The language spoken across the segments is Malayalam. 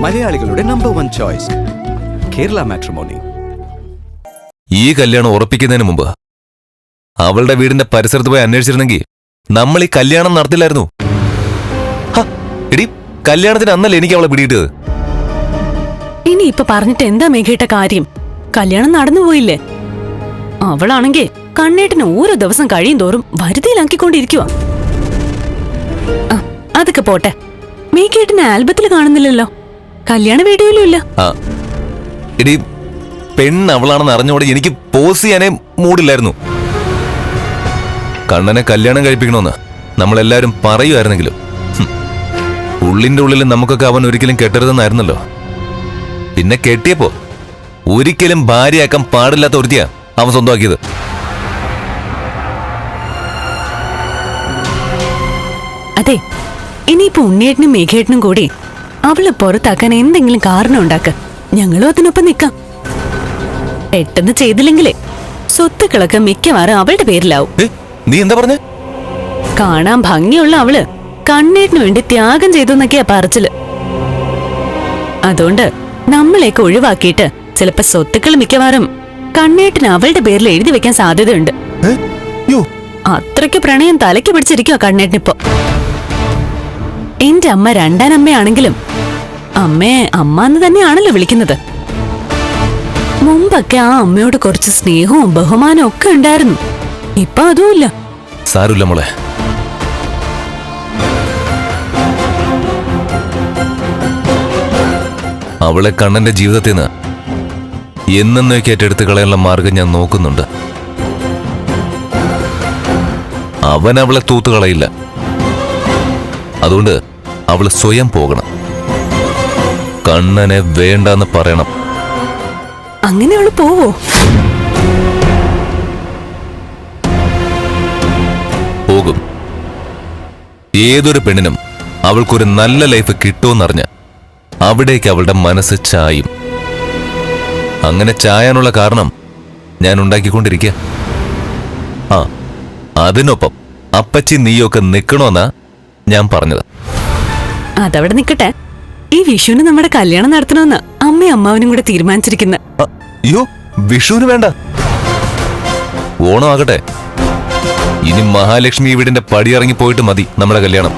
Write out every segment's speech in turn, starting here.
മലയാളികളുടെ നമ്പർ 1 ചോയ്സ് കേരള മാട്രിമോണി. ഈ കല്യാണം ഉറപ്പിക്കുന്നതിന് മുമ്പ് അവളുടെ വീടിന്റെ പരിസരത്ത് പോയി അന്വേഷിച്ചിരുന്നെങ്കിൽ നമ്മൾ ഈ കല്യാണം നടത്തില്ലായിരുന്നു. എടി, കല്യാണത്തിന് അന്നല്ലേ എനിക്ക് അവളെ പിടിയിട്ടത്. ഇനി ഇപ്പൊ പറഞ്ഞിട്ട് എന്താ മേഘേട്ട കാര്യം? കല്യാണം നടന്നുപോയില്ലേ? അവളാണെങ്കിൽ കണ്ണേട്ടിന് ഓരോ ദിവസം കഴിയും തോറും വരുതിയിലാക്കിക്കൊണ്ടിരിക്കുക. അതൊക്കെ പോട്ടെ, മേഘേട്ടിനെ ആൽബത്തിൽ കാണുന്നില്ലല്ലോ, കല്യാണ വീഡിയോയിലും ഇല്ല. എടി, പെണ്ണ് അവളാണെന്ന് അറിഞ്ഞോടെ എനിക്ക് പോസ് ചെയ്യാനേ മൂടില്ലായിരുന്നു. കണ്ണനെ കല്യാണം കഴിപ്പിക്കണമെന്ന് നമ്മളെല്ലാരും പറയുമായിരുന്നെങ്കിലും ഉള്ളിന്റെ ഉള്ളിൽ നമുക്കൊക്കെ അവൻ ഒരിക്കലും കെട്ടരുതെന്നായിരുന്നല്ലോ. പിന്നെ കെട്ടിയപ്പോ ഒരിക്കലും ഭാര്യയാക്കാൻ പാടില്ലാത്ത ഒരുത്തിയാ അവൻ സ്വന്തമാക്കിയത്. അതെ, ഇനിയിപ്പോ ഉണ്ണിയേട്ടനും മേഘേട്ടനും കൂടി അവളെ പുറത്താക്കാൻ എന്തെങ്കിലും കാരണം ഉണ്ടാക്ക. ഞങ്ങളും അതിനൊപ്പം നിക്കാം. പെട്ടെന്ന് ചെയ്തില്ലെങ്കിലേ സ്വത്തുക്കളൊക്കെ മിക്കവാറും അവളുടെ പേരിലാവും. നീ എന്താ പറഞ്ഞേ? കാണാൻ ഭംഗിയുള്ള അവള് കണ്ണേട്ടിന് വേണ്ടി ത്യാഗം ചെയ്തു എന്നൊക്കെയാ പറച്ചില്. അതുകൊണ്ട് നമ്മളെയൊക്കെ ഒഴിവാക്കിയിട്ട് ചിലപ്പോ സ്വത്തുക്കൾ മിക്കവാറും കണ്ണേട്ടിന് അവളുടെ പേരിൽ എഴുതി വെക്കാൻ സാധ്യതയുണ്ട്. അത്രയ്ക്ക് പ്രണയം തലയ്ക്ക് പിടിച്ചിരിക്കുക കണ്ണേട്ടിനിപ്പോ. എന്റെ അമ്മ രണ്ടാനമ്മയാണെങ്കിലും അമ്മയെ അമ്മ എന്ന് തന്നെയാണല്ലോ വിളിക്കുന്നത്. മുമ്പൊക്കെ ആ അമ്മയോട് കുറച്ച് സ്നേഹവും ബഹുമാനവും ഒക്കെ ഉണ്ടായിരുന്നു. ഇപ്പൊ അതുമില്ല. സാരമില്ല മോളെ, അവളെ കണ്ണന്റെ ജീവിതത്തിൽ നിന്ന് എന്നേക്ക് ഏറ്റെടുത്ത് കളയാനുള്ള മാർഗം ഞാൻ നോക്കുന്നുണ്ട്. അവൻ അവളെ തൂത്തുകളയില്ല. അതുകൊണ്ട് അവള് സ്വയം പോകണം. കണ്ണനെ വേണ്ടെന്ന് പറയണം. അങ്ങനെ അവള് പോവോ? പോകും. ഏതൊരു പെണ്ണിനും അവൾക്കൊരു നല്ല ലൈഫ് കിട്ടുമെന്നറിഞ്ഞ അവിടേക്ക് അവളുടെ മനസ്സ് ചായും. അങ്ങനെ ചായാനുള്ള കാരണം ഞാൻ ഉണ്ടാക്കിക്കൊണ്ടിരിക്കുക. അതിനൊപ്പം അപ്പച്ചി നീയൊക്കെ നിക്കണോന്നാ ഞാൻ പറഞ്ഞത്. അതവിടെ നിക്കട്ടെ. ഈ വിഷുവിന് നമ്മുടെ കല്യാണം നടത്തണമെന്ന് അമ്മയും അമ്മാവനും കൂടെ തീരുമാനിച്ചിരിക്കുന്ന. അയ്യോ, വിഷുവിന് വേണ്ട, ഓണം ആകട്ടെ. ഇനി മഹാലക്ഷ്മി വീടിന്റെ പടിയിറങ്ങി പോയിട്ട് മതി നമ്മുടെ കല്യാണം.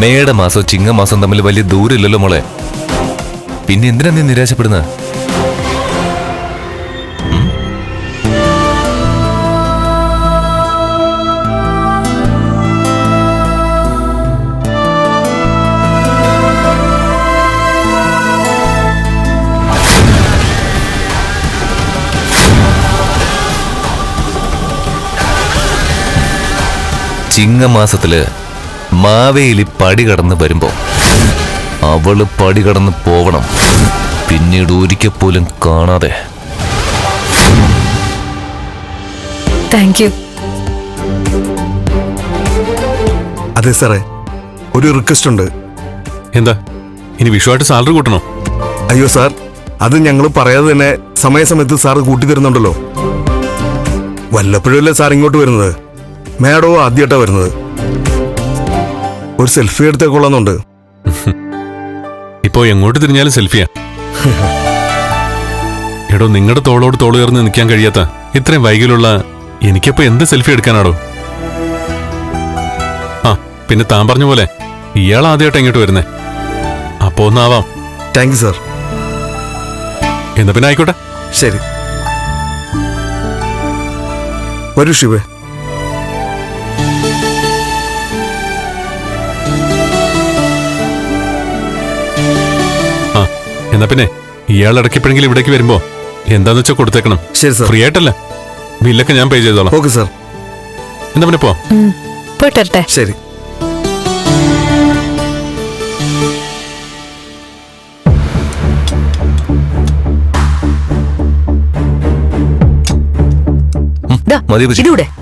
മേടമാസം ചിങ്ങമാസം തമ്മിൽ വലിയ ദൂരമില്ലല്ലോ മോളെ. പിന്നെ എന്തിനാ നീ നിരാശപ്പെടുന്നത്? ചിങ്ങമാസത്തില് മാവേലി പടി കടന്ന് വരുമ്പോ അവള് പടി കടന്ന് പോവണം. പിന്നീട് ഒരിക്കൽ പോലും കാണാതെ. Thank you. അതെ സാറേ, ഒരു റിക്വസ്റ്റ് ഉണ്ട്. എന്താ, ഇനി വിഷുവായിട്ട് സാലറി കൂട്ടണോ? അയ്യോ സാർ, അത് ഞങ്ങൾ പറയാതെ തന്നെ സമയസമയത്ത് സാറ് കൂട്ടിത്തരുന്നുണ്ടല്ലോ. വല്ലപ്പോഴല്ലേ സാർ ഇങ്ങോട്ട് വരുന്നത്? മേഡവും ആദ്യമായിട്ടാ വരുന്നത്. ഒരു സെൽഫി എടുത്തേക്കൊള്ളാന്നുണ്ട്. ഇപ്പോ എങ്ങോട്ട് തിരിഞ്ഞാലും സെൽഫിയാ. എടോ, നിങ്ങളുടെ തോളോട് തോള് ചേർന്ന് നിൽക്കാൻ കഴിയാത്ത ഇത്രയും വൈകിലുള്ള എനിക്കപ്പോ എന്ത് സെൽഫി എടുക്കാനാടോ? പിന്നെ താൻ പറഞ്ഞ പോലെ ഇയാൾ ആദ്യമായിട്ട് എങ്ങോട്ട് വരുന്നേ. അപ്പോ ഒന്നാവാം. Thank you sir. എന്നാ പിന്നെ ആയിക്കോട്ടെ. ശരി, വരൂ ശിവേ. എന്നാ പിന്നെ ഇയാൾ ഇടയ്ക്കെപ്പോഴെങ്കിലും ഇവിടേക്ക് വരുമ്പോ എന്താന്ന് വെച്ചാൽ കൊടുത്തേക്കണം. ശരി സാർ. ഫ്രീ ആയിട്ടല്ല, ബില്ലൊക്കെ ഞാൻ പേ ചെയ്തോളാം. Okay sir. എന്താ പിന്നെ പോ. പോട്ടെ. ശരി.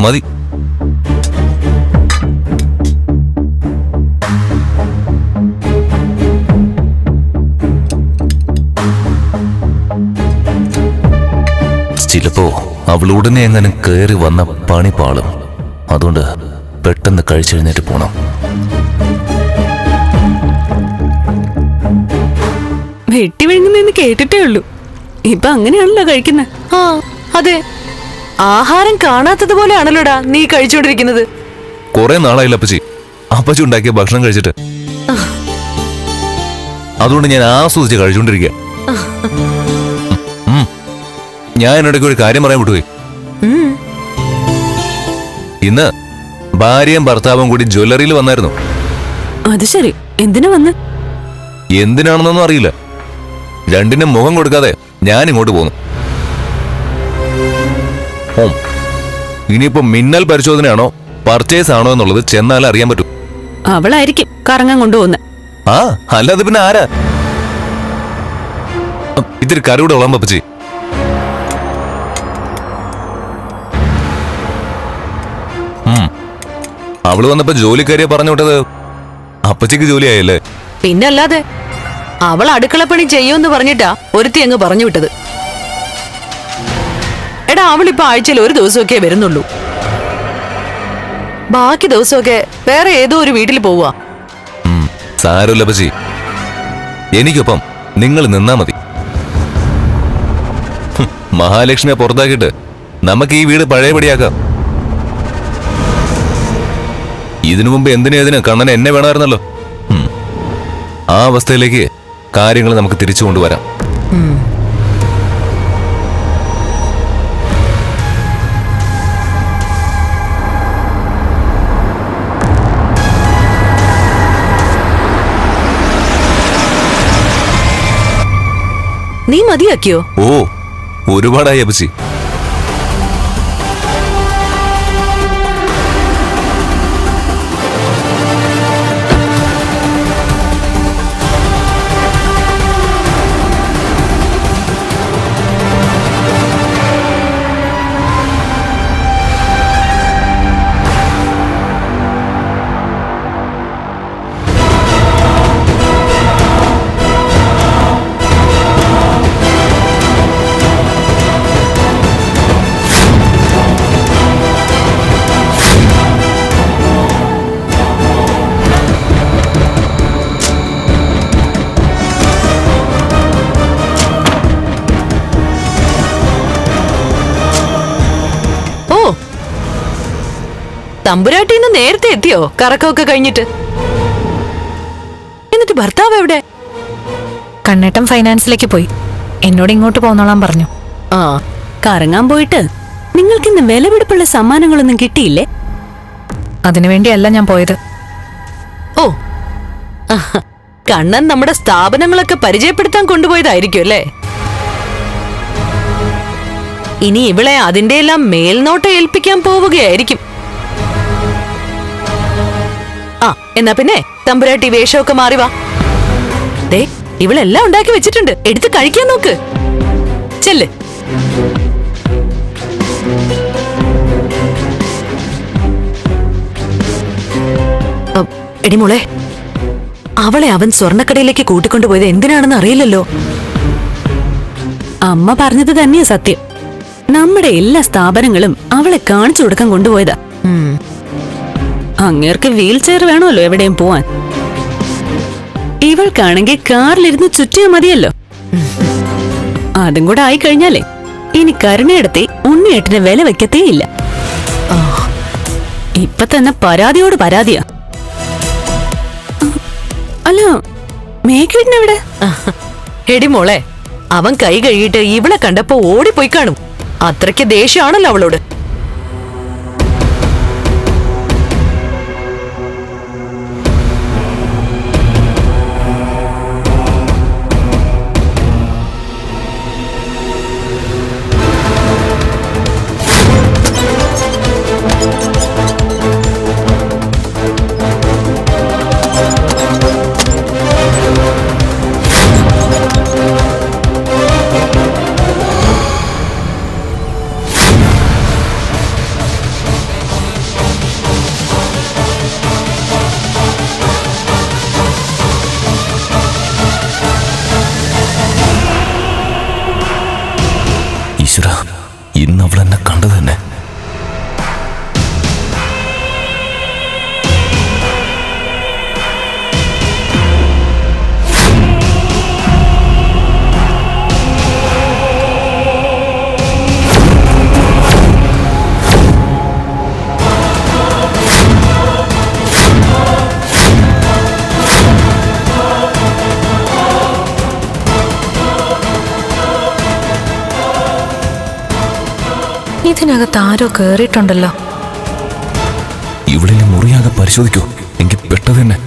മതി. ചിലപ്പോ അവൾ ഉടനെ എങ്ങനെ കയറി വന്ന പണി പാളും. അതുകൊണ്ട് പെട്ടെന്ന് കഴിച്ചെഴുന്നേറ്റ് പോണം. വെട്ടി വിഴുങ്ങുന്നെന്ന് കേട്ടിട്ടേ ഉള്ളൂ. ഇപ്പൊ അങ്ങനെയാണല്ലോ കഴിക്കുന്നത്. ആ അതെ, ആഹാരം കാണാത്തതുപോലെ ആണല്ലോടാ നീ കഴിച്ചോണ്ടിരിക്കുന്നത്. കുറെ നാളായില്ല അപ്പച്ചി ഉണ്ടാക്കിയ ഭക്ഷണം കഴിച്ചിട്ട്. അതുകൊണ്ട് ഞാൻ ആസ്വദിച്ച് കഴിച്ചുകൊണ്ടിരിക്കുക. ഞാൻ എന്നിടയ്ക്ക് ഒരു കാര്യം പറയാൻ വിട്ടുപോയി. ഇന്ന് ഭാര്യയും ഭർത്താവും കൂടി ജ്വല്ലറിയിൽ വന്നായിരുന്നു. അത് ശരി, എന്തിനാ വന്ന്? എന്തിനാണെന്നൊന്നും അറിയില്ല. രണ്ടിനും മുഖം കൊടുക്കാതെ ഞാൻ ഇങ്ങോട്ട് പോന്നു. ഇനിയിപ്പോ മിന്നൽ പരിശോധനയാണോ പർച്ചേസ് ആണോ എന്നുള്ളത് ചെന്നാൽ അറിയാൻ പറ്റും. അവളായിരിക്കും കറങ്ങാൻ കൊണ്ടുപോകുന്നത്. ആ അല്ലാതെ പിന്നെ ആരാ? ഇത്തിരി കറിയുടെ ഉള്ളാൻ പപ്പച്ചി. അവള് വന്നപ്പോ ജോലിക്കാരിയെ പറഞ്ഞു വിട്ടത് അപ്പച്ചിക്ക് ജോലിയായല്ലേ? പിന്നല്ലാതെ, അവൾ അടുക്കളപ്പണി ചെയ്യുമെന്ന് പറഞ്ഞിട്ടാ ഒരുത്തി അങ്ങ് പറഞ്ഞു വിട്ടത്. എടാ, അവളിപ്പോ ആഴ്ചയിൽ ഒരു ദിവസമൊക്കെ വരുന്നുള്ളൂ. ബാക്കി ദിവസമൊക്കെ വേറെ ഏതോ ഒരു വീട്ടിൽ പോവുക. സാരമില്ല പച്ചി, എനിക്കൊപ്പം നിങ്ങൾ നിന്നാ മതി. മഹാലക്ഷ്മിയെ പുറത്താക്കിയിട്ട് നമുക്ക് ഈ വീട് പഴയപടിയാക്കാം. ഇതിനു മുമ്പ് എന്തിനേതിന് കണ്ണൻ എന്നെ വേണമായിരുന്നല്ലോ. ആ അവസ്ഥയിലേക്ക് കാര്യങ്ങൾ നമുക്ക് തിരിച്ചു കൊണ്ടുവരാം. നീ മതിയാക്കിയോ? ഓ, ഒരുപാടായി അപ്പച്ചി. തമ്പുരാട്ടിന്ന് നേരത്തെ എത്തിയോ കറക്കമൊക്കെ കഴിഞ്ഞിട്ട്? എന്നിട്ട് ഭർത്താവ് എവിടെ? കണ്ണേട്ടൻ ഫൈനാൻസിലേക്ക് പോയി. എന്നോട് ഇങ്ങോട്ട് പോന്നോളാൻ പറഞ്ഞു. ആ, കറങ്ങാൻ പോയിട്ട് നിങ്ങൾക്കിന്ന് വിലപിടിപ്പുള്ള സമ്മാനങ്ങളൊന്നും കിട്ടിയില്ലേ? അതിനുവേണ്ടിയല്ല ഞാൻ പോയത്. ഓ, കണ്ണൻ നമ്മുടെ സ്ഥാപനങ്ങളൊക്കെ പരിചയപ്പെടുത്താൻ കൊണ്ടുപോയതായിരിക്കും അല്ലേ? ഇനി ഇവളെ അതിന്റെ എല്ലാം മേൽനോട്ടം ഏൽപ്പിക്കാൻ പോവുകയായിരിക്കും. ആ, എന്നാ പിന്നെ തമ്പുരാട്ടി വേഷമൊക്കെ മാറി വാ. ദേ, ഇവളെല്ലാം ഉണ്ടാക്കി വെച്ചിട്ടുണ്ട്, എടുത്ത് കഴിക്കാൻ നോക്ക്. ചെല്ല്. എടി മോളെ, അവളെ അവൻ സ്വർണ്ണക്കടയിലേക്ക് കൂട്ടിക്കൊണ്ടുപോയത് എന്തിനാണെന്ന് അറിയില്ലല്ലോ. അമ്മ പറഞ്ഞത് തന്നെയാ സത്യം. നമ്മുടെ എല്ലാ സ്ഥാപനങ്ങളും അവളെ കാണിച്ചു കൊടുക്കാൻ കൊണ്ടുപോയതാ. അങ്ങേർക്ക് വീൽ ചെയർ വേണമല്ലോ എവിടെയും പോവാൻ. ഇവൾക്കാണെങ്കിൽ കാറിലിരുന്ന് ചുറ്റിയാ മതിയല്ലോ. അതും കൂടെ ആയിക്കഴിഞ്ഞാലേ ഇനി കരുണയെടുത്തി ഉണ്ണിയേട്ടിന് വില വെക്കത്തേയില്ല. ഇപ്പൊ തന്നെ പരാതിയോട് പരാതിയാ. അല്ല, മേഘേട്ടനെവിടെ? എടി മോളെ, അവൻ കൈ കഴുകിയിട്ട് ഇവളെ കണ്ടപ്പോ ഓടിപ്പോയി കാണും. അത്രയ്ക്ക് ദേഷ്യമാണല്ലോ അവളോട്. ഇതിനകത്ത് ആരോ കേറിയിട്ടുണ്ടല്ലോ. ഇവിടെ മുറിയാകെ പരിശോധിക്കൂ. എനിക്ക് പെട്ടത് തന്നെ.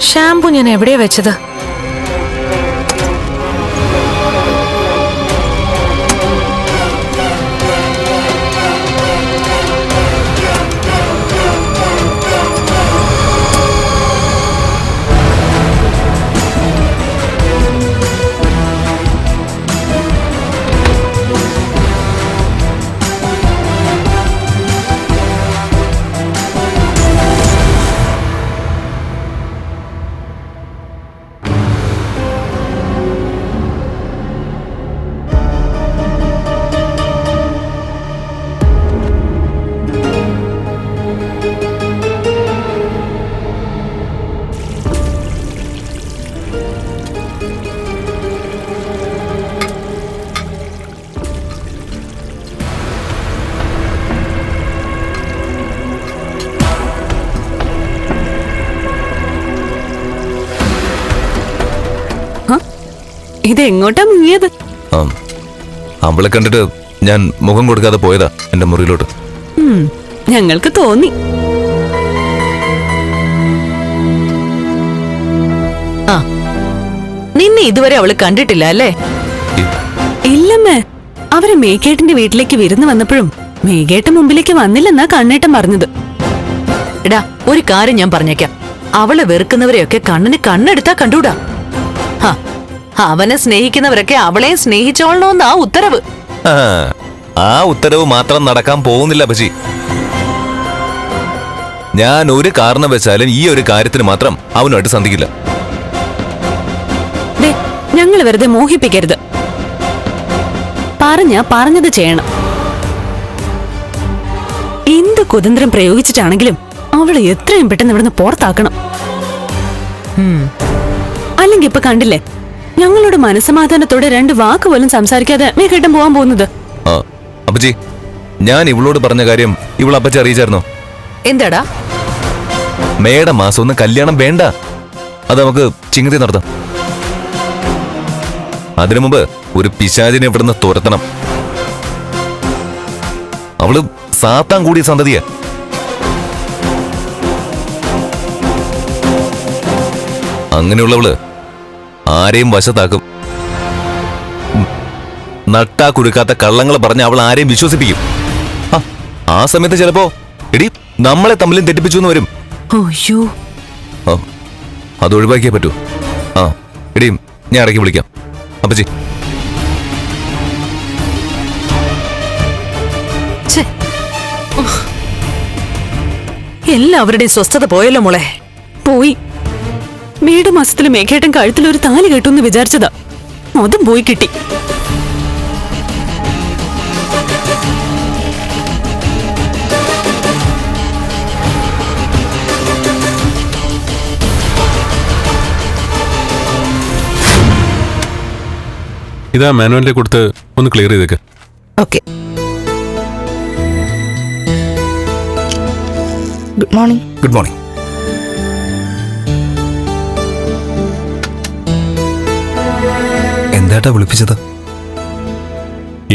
ഷാംപൂ ഞാൻ എവിടെയാ വെച്ചത്? ഇതെങ്ങോട്ടാ മുങ്ങിയത്? അവളെ കണ്ടിട്ട് ഞാൻ മുഖം കൊടുക്കാതെ പോയതാ എന്റെ മുറിയിലോട്ട്. ഞങ്ങൾക്ക് തോന്നി. ആ, നിന്നെ ഇതുവരെ അവള് കണ്ടിട്ടില്ല അല്ലേ? ഇല്ലമ്മേ, അവര് മേഘേട്ടന്റെ വീട്ടിലേക്ക് വിരുന്ന് വന്നപ്പോഴും മേഘേട്ടൻ മുമ്പിലേക്ക് വന്നില്ലെന്നാ കണ്ണേട്ടൻ പറഞ്ഞത്. എടാ, ഒരു കാര്യം ഞാൻ പറഞ്ഞേക്കാം. അവളെ വെറുക്കുന്നവരെയൊക്കെ കണ്ണിന് കണ്ണെടുത്താ കണ്ടൂടാ. അവനെ സ്നേഹിക്കുന്നവരൊക്കെ അവളെയും സ്നേഹിച്ചോളണമെന്നാ ഉത്തരവ്. ആ ഉത്തരവ് മാത്രം നടക്കാൻ പോകുന്നില്ല ബജി. ഞാൻ ഒരു കാരണം വെച്ചാലും ഈ ഒരു കാര്യത്തിന് മാത്രം അവനുമായിട്ട് സന്ധിക്കില്ല. ഞങ്ങൾ വെറുതെ മോഹിപ്പിക്കരുത്. പറഞ്ഞത് ചെയ്യണം. എന്ത് കുതന്ത്രം പ്രയോഗിച്ചിട്ടാണെങ്കിലും അവളെ എത്രയും പെട്ടെന്ന് ഇവിടുന്ന് പുറത്താക്കണം. അല്ലെങ്കിൽ ഇപ്പൊ കണ്ടില്ലേ, ഞങ്ങളോട് മനസ്സമാധാനത്തോടെ 2 വാക്ക് പോലും സംസാരിക്കാതെ മേഘേട്ടൻ പോവാൻ പോകുന്നത്. അപ്പച്ചി, ഞാൻ ഇവളോട് പറഞ്ഞ കാര്യം ഇവൾ അപ്പച്ചി അറിയിച്ചായിരുന്നോ? എന്താടാ? മേയുടെ മാസം ഒന്ന് കല്യാണം വേണ്ട, അത് നമുക്ക് ചിങ്ങത്തി നടത്താം. അതിനു മുമ്പ് ഒരു പിശാചിനെ ഇവിടുന്ന് തുരത്തണം. അവള് സാത്താൻ കൂടിയ സന്തതിയാ. അങ്ങനെയുള്ളവള് ആരെയും വശത്താക്കും. നട്ടാ കുരുക്കാത്ത കള്ളങ്ങൾ പറഞ്ഞ് അവൾ ആരെയും വിശ്വസിപ്പിക്കും. ആ സമയത്ത് ചിലപ്പോ എടി നമ്മളെ തമ്മിലും തെറ്റിപ്പിച്ചു എന്ന് വരും. അയ്യോ, അത് ഒഴിവാക്കിയേ പറ്റൂ. എടി, ഞാൻ ഇടയ്ക്ക് വിളിക്കാം. അപ്പച്ചി, എല്ലാവരുടെയും സ്വസ്ഥത പോയല്ലോ മോളെ. പോയി. മേട മാസത്തില് മേഘേട്ടൻ കഴുത്തിലൊരു താലി കെട്ടുമെന്ന് വിചാരിച്ചതാ, അതും പോയി കിട്ടി. ഇതാ മാനുവലിന്റെ കൊടുത്ത് ഒന്ന് ക്ലിയർ ചെയ്തേക്ക്. Okay. Good morning. Good morning. എന്താട്ടാ വിളിപ്പിച്ചത്?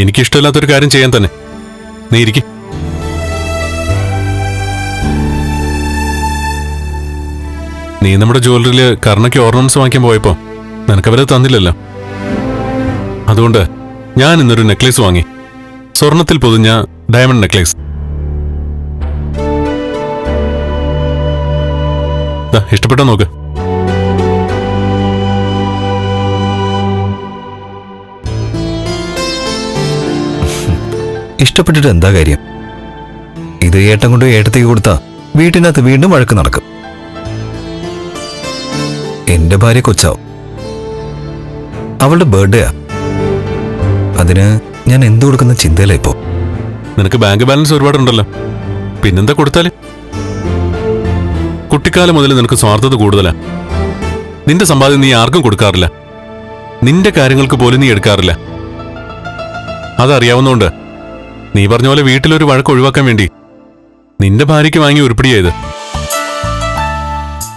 എനിക്കിഷ്ടമില്ലാത്തൊരു കാര്യം ചെയ്യാൻ തന്നെ. നീ ഇരിക്കും. നീ നമ്മുടെ ജ്വല്ലറിയില് കർണയ്ക്ക് ഓർണമെന്റ്സ് വാങ്ങിക്കാൻ പോയപ്പോ നിനക്കവരെ തന്നില്ലല്ലോ. അതുകൊണ്ട് ഞാൻ ഇന്നൊരു നെക്ലേസ് വാങ്ങി. സ്വർണത്തിൽ പൊതിഞ്ഞ ഡയമണ്ട് നെക്ലേസ്. ദാ ഇഷ്ടപ്പെട്ടോ നോക്ക്. ഇഷ്ടപ്പെട്ടിട്ട് എന്താ കാര്യം? ഇത് ഏട്ടൻ കൊണ്ട് ഏട്ടത്തേക്ക് കൊടുത്താ വീട്ടിനകത്ത് വീണ്ടും വഴക്ക് നടക്കും. എന്റെ ഭാര്യ കൊച്ചാവും. അവളുടെ ബർത്ത്ഡേയാ. അതിന് ഞാൻ എന്തു കൊടുക്കുന്ന ചിന്തയില ഇപ്പോ. നിനക്ക് ബാങ്ക് ബാലൻസ് ഒരുപാടുണ്ടല്ലോ, പിന്നെന്താ കൊടുത്താല്? കുട്ടിക്കാലം മുതൽ നിനക്ക് സ്വാർത്ഥത കൂടുതലാ. നിന്റെ സമ്പാദ്യം നീ ആർക്കും കൊടുക്കാറില്ല. നിന്റെ കാര്യങ്ങൾക്ക് പോലും നീ എടുക്കാറില്ല. അതറിയാവുന്നോണ്ട് നീ പറഞ്ഞ പോലെ വീട്ടിലൊരു വഴക്ക് ഒഴിവാക്കാൻ വേണ്ടി നിന്റെ ഭാര്യയ്ക്ക് വാങ്ങി ഉരുപ്പിടിയത്.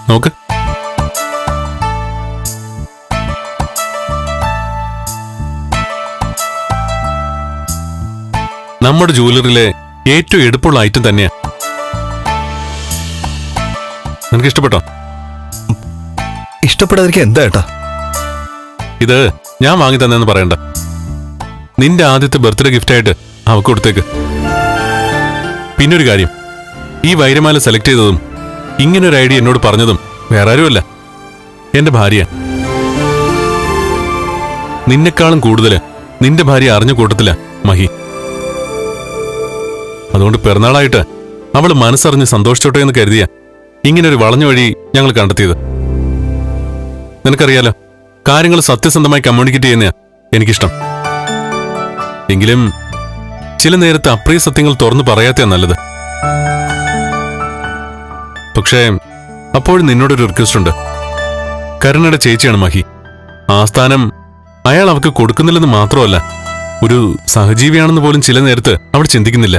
നോക്ക്, നമ്മുടെ ജൂവലറിയിലെ ഏറ്റവും എടുപ്പുള്ള ഐറ്റം തന്നെയാ. നിനക്ക് ഇഷ്ടപ്പെട്ടോ? ഇഷ്ടപ്പെടാതിരിക്കാൻ എന്താ ഏട്ടാ? ഇത് ഞാൻ വാങ്ങി തന്നെന്ന് പറയണ്ട. നിന്റെ ആദ്യത്തെ ബർത്ത്ഡേ ഗിഫ്റ്റായിട്ട് അവക്ക് കൊടുത്തേക്ക്. പിന്നൊരു കാര്യം, ഈ വൈരമാല സെലക്ട് ചെയ്തതും ഇങ്ങനൊരു ഐഡിയ എന്നോട് പറഞ്ഞതും വേറെ ആരുമല്ല, എന്റെ ഭാര്യ. നിന്നെക്കാളും കൂടുതൽ നിന്റെ ഭാര്യ അറിഞ്ഞ കൂട്ടത്തില മഹി. അതുകൊണ്ട് പിറന്നാളായിട്ട് അവള് മനസ്സറിഞ്ഞ് സന്തോഷിച്ചോട്ടെ എന്ന് കരുതിയ ഇങ്ങനൊരു വളഞ്ഞ വഴി ഞങ്ങൾ കണ്ടെത്തിയത്. നിനക്കറിയാലോ, കാര്യങ്ങൾ സത്യസന്ധമായി കമ്മ്യൂണിക്കേറ്റ് ചെയ്യുന്നയാ എനിക്കിഷ്ടം. എങ്കിലും ചില നേരത്തെ അപ്രിയ സത്യങ്ങൾ തുറന്നു പറയാത്ത നല്ലത്. പക്ഷേ അപ്പോഴും നിന്നോടൊരു റിക്വസ്റ്റ് ഉണ്ട്. കരുണയുടെ ചേച്ചിയാണ് മഹി. ആ സ്ഥാനം അയാൾ അവൾക്ക് കൊടുക്കുന്നില്ലെന്ന് മാത്രമല്ല, ഒരു സഹജീവിയാണെന്ന് പോലും ചില നേരത്ത് അവൾ ചിന്തിക്കുന്നില്ല.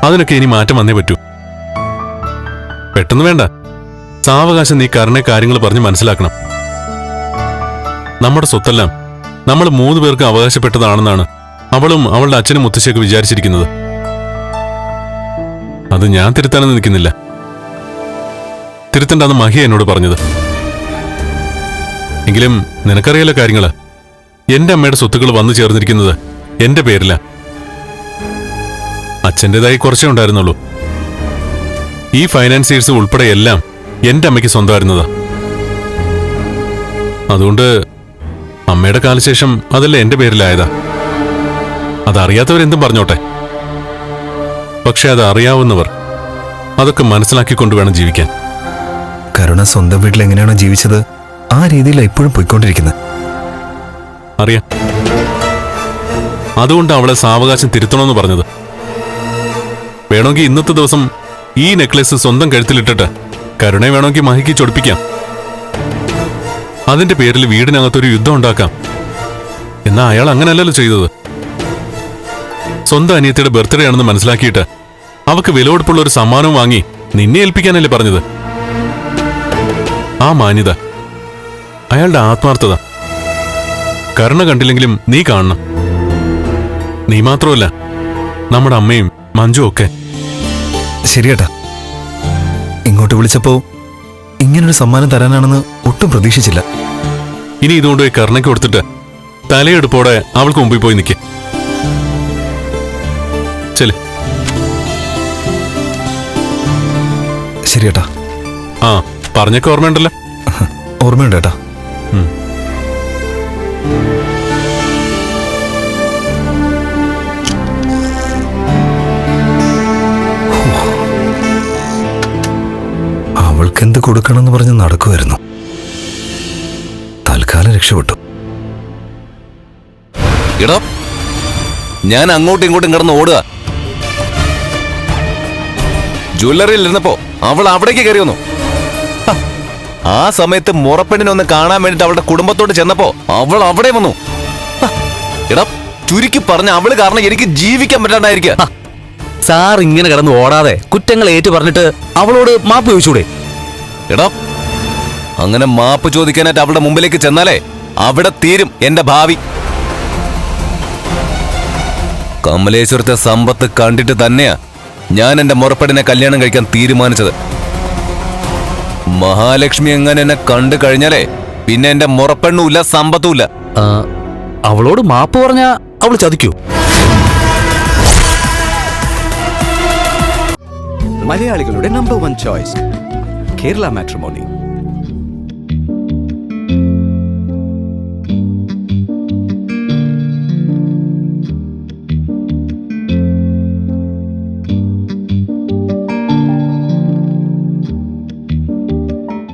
അതിനൊക്കെ ഇനി മാറ്റം വന്നേ പറ്റൂ. പെട്ടെന്ന് വേണ്ട, സാവകാശം നീ കരുണയെ കാര്യങ്ങൾ പറഞ്ഞ് മനസ്സിലാക്കണം. നമ്മുടെ സ്വത്തെല്ലാം നമ്മൾ 3 പേർക്ക് അവകാശപ്പെട്ടതാണെന്നാണ് അവളും അവളുടെ അച്ഛനും മുത്തശ്ശിയൊക്കെ വിചാരിച്ചിരിക്കുന്നത്. അത് ഞാൻ തിരുത്താനെന്ന് നിൽക്കുന്നില്ല. തിരുത്തണ്ടെന്ന് മഹിയ എന്നോട് പറഞ്ഞത്. എങ്കിലും നിനക്കറിയാലോ കാര്യങ്ങള്. എന്റെ അമ്മയുടെ സ്വത്തുക്കൾ വന്നു ചേർന്നിരിക്കുന്നത് എന്റെ പേരില. അച്ഛൻ്റെതായി കുറച്ചേ ഉണ്ടായിരുന്നുള്ളൂ. ഈ ഫൈനാൻസിയേഴ്സ് ഉൾപ്പെടെ എല്ലാം എന്റെ അമ്മയ്ക്ക് സ്വന്തമായിരുന്നതാ. അതുകൊണ്ട് അമ്മയുടെ കാലശേഷം അതല്ല എന്റെ പേരിലായതാ. അതറിയാത്തവരെന്തും പറഞ്ഞോട്ടെ. പക്ഷെ അത് അറിയാവുന്നവർ അതൊക്കെ മനസ്സിലാക്കിക്കൊണ്ട് വേണം ജീവിക്കാൻ. കരുണ സ്വന്തം വീട്ടിൽ എങ്ങനെയാണോ ജീവിച്ചത് ആ രീതിയിലാണ് ഇപ്പോഴും പോയിക്കൊണ്ടിരിക്കുന്നത്. അറിയാം. അതുകൊണ്ട് അവളെ സാവകാശം തിരുത്തണമെന്ന് പറഞ്ഞത്. വേണമെങ്കിൽ ഇന്നത്തെ ദിവസം ഈ നെക്ലേസ് സ്വന്തം കഴുത്തിലിട്ടിട്ട് കരുണയെ വേണമെങ്കിൽ മഹിക്ക് ചൊടിപ്പിക്കാം. അതിന്റെ പേരിൽ വീടിനകത്തൊരു യുദ്ധം ഉണ്ടാക്കാം. എന്നാ അയാൾ അങ്ങനെയല്ലല്ലോ ചെയ്തത്. സ്വന്തം അനിയത്തിയുടെ ബർത്ത്ഡേ ആണെന്ന് മനസ്സിലാക്കിയിട്ട് അവക്ക് വിലപിടിപ്പുള്ള ഒരു സമ്മാനവും വാങ്ങി നിന്നെ ഏൽപ്പിക്കാനല്ലേ പറഞ്ഞത്. ആ മാന്യത, അയാളുടെ ആത്മാർത്ഥത കരുണ കണ്ടില്ലെങ്കിലും നീ കാണണം. നീ മാത്രമല്ല, നമ്മുടെ അമ്മയും മഞ്ജു ഒക്കെ. ശരിയേട്ടാ, ഇങ്ങോട്ട് വിളിച്ചപ്പോ ഇങ്ങനൊരു സമ്മാനം തരാനാണെന്ന് ഒട്ടും പ്രതീക്ഷിച്ചില്ല. ഇനി ഇതുകൊണ്ട് പോയി കരുണയ്ക്ക് കൊടുത്തിട്ട് തലയെടുപ്പോടെ അവൾക്ക് മുമ്പിൽ പോയി നിൽക്കേ. ചെല്. ശരിയേട്ടാ. ആ, പറഞ്ഞൊക്കെ ഓർമ്മയുണ്ടല്ലോ? ഓർമ്മയുണ്ട് ഏട്ടാ. അവൾക്കെന്ത് കൊടുക്കണമെന്ന് പറഞ്ഞ് നടക്കുമായിരുന്നു. തൽക്കാലം രക്ഷപ്പെട്ടു. എടോ, ഞാൻ അങ്ങോട്ടും ഇങ്ങോട്ടും കിടന്ന് ഓടുക. ജ്വല്ലറിയിൽ ഇരുന്നപ്പോ അവൾ അവിടേക്ക് കയറി വന്നു. ആ സമയത്ത് മുറപ്പെണ്ണിനെ ഒന്ന് കാണാൻ വേണ്ടിട്ട് അവളുടെ കുടുംബത്തോട് ചെന്നപ്പോ അവൾ അവിടെ വന്നു. എടാ, ചുരുക്കി പറഞ്ഞ അവള് കാരണം എനിക്ക് ജീവിക്കാൻ പറ്റാണ്ടായിരിക്കുക. സാർ ഇങ്ങനെ കിടന്ന് ഓടാതെ കുറ്റങ്ങൾ ഏറ്റു പറഞ്ഞിട്ട് അവളോട് മാപ്പ് ചോദിച്ചൂടെ? എടാ, അങ്ങനെ മാപ്പ് ചോദിക്കാനായിട്ട് അവളുടെ മുമ്പിലേക്ക് ചെന്നാലേ അവിടെ തീരും എന്റെ ഭാവി. കമലേശ്വരത്തെ സമ്പത്ത് കണ്ടിട്ട് തന്നെയാ ഞാൻ എന്റെ മുറപ്പെടിനെ കല്യാണം കഴിക്കാൻ തീരുമാനിച്ചത്. മഹാലക്ഷ്മി എങ്ങനെ എന്നെ കണ്ടു കഴിഞ്ഞാലേ പിന്നെ എന്റെ മുറപ്പെണ്ണുമില്ല, സമ്പത്തുമില്ല. അവളോട് മാപ്പ് പറഞ്ഞാ അവള് ചതിക്കൂ? മലയാളികളുടെ നമ്പർ 1 ചോയ്സ് Kerala Matrimony.